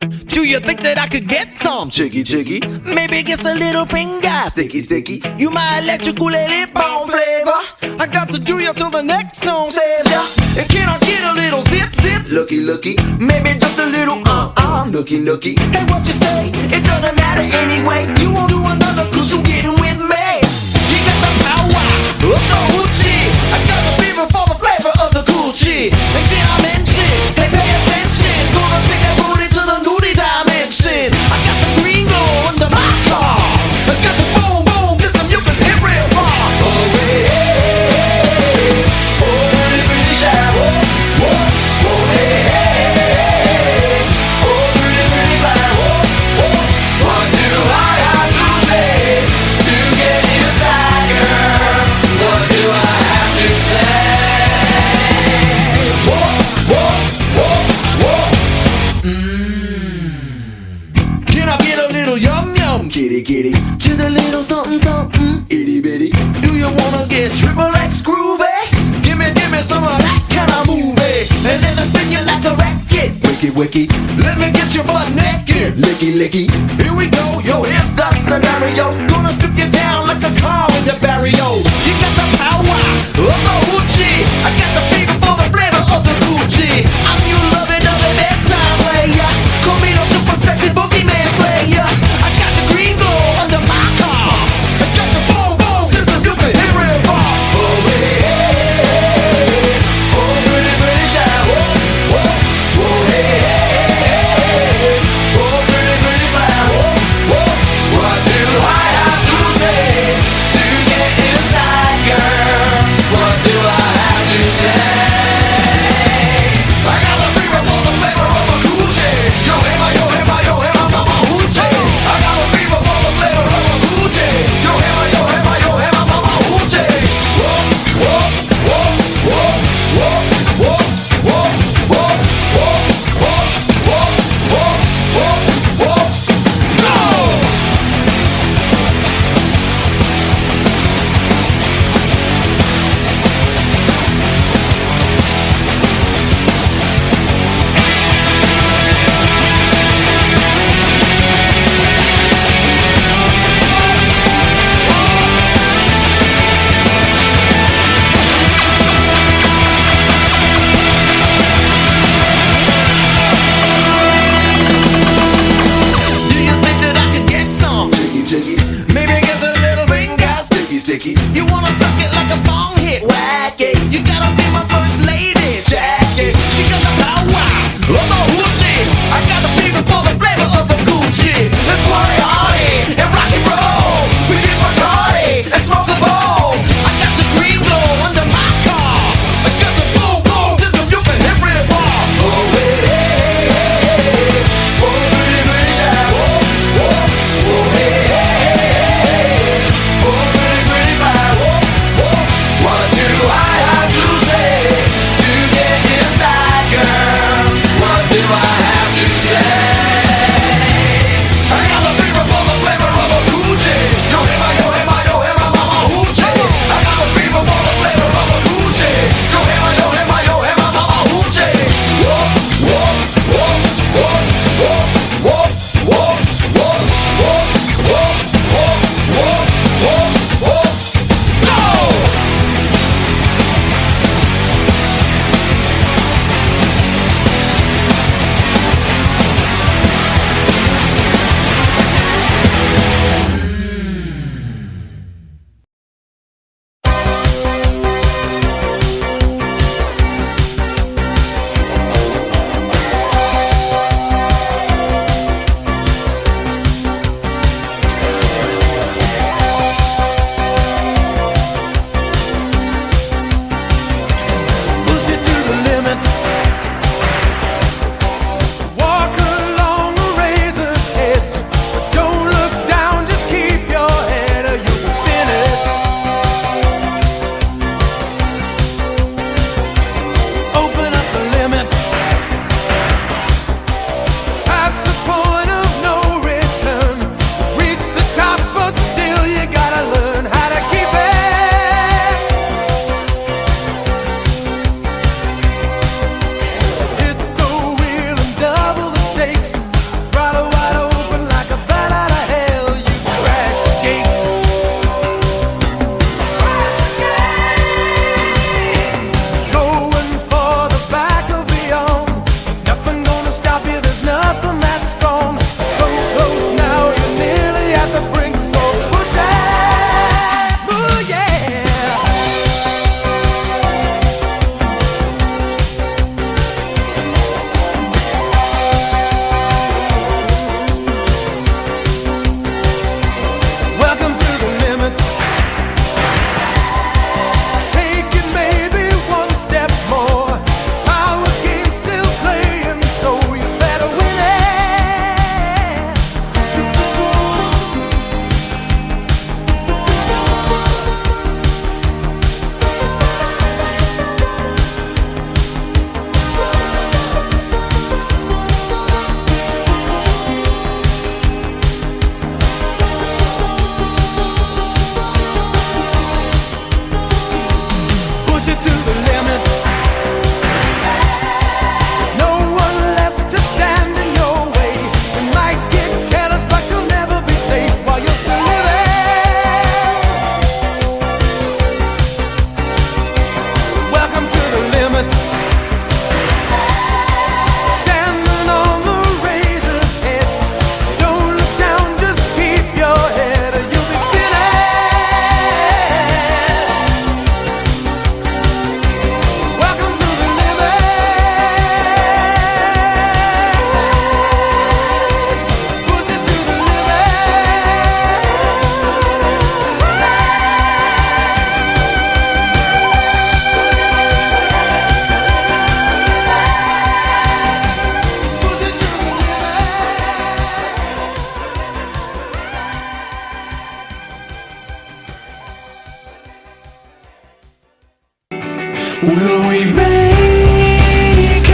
Do you think that I could get some Chicky, chicky, maybe get a little finger sticky, sticky. You my electrical lip on flavor. I got to do you till the next song says ya. And can I get a little zip, zip? Looky, looky, Maybe just a little nookie, nookie. Hey, what you say? It doesn't matter anyway. You won't do another cause you getting with me. You got the power of the hoochie. I got the fever for the flavor of the coochie. And did I mention? Hey, pay attention. Gonna take that booty to the nudie dimension. I got the green glow under my car. I got the boom, boom system you can hear real far. Oh, hey, oh, pretty, pretty shy. Whoa, whoa, oh, hey, hey. Oh, pretty, pretty fly. Whoa, whoa. What do I have to say to get inside, girl? What do I have to say? Whoa, whoa, whoa, whoa. Can I get a little yum yum? Kitty, kitty, Just a little something something. itty bitty. Do you wanna get triple X groovy? Give me some of that kind of movie. And then I spin you like a racket. Wicky, wicky, Let me get your butt naked. licky, licky. Here we go, yo, here's the scenario. Gonna strip you down like a car in the barrio. You got the power of the hoochie. I got the fever for the flavor of the Gucci. I'm your lovey-dovey bedtime player. Call me the super sexy boogeyman slayer. I got the green glow under my car. I got the boom boom system you can hear it far. Oh, hey, hey, oh, pretty, pretty shy. Whoa, whoa, oh, hey, hey, hey. Oh, pretty, pretty fly. Whoa, Will we make a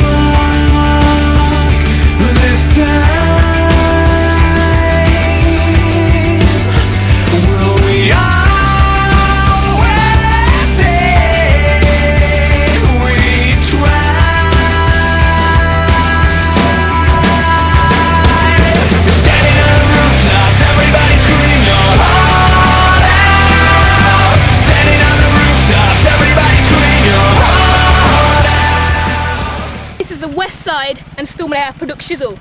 mark this time? Will we always say we tried? Standing on the rooftops, everybody scream your heart out. Standing on the rooftops, everybody scream your heart out. This is the West Side and Stormlayer Production.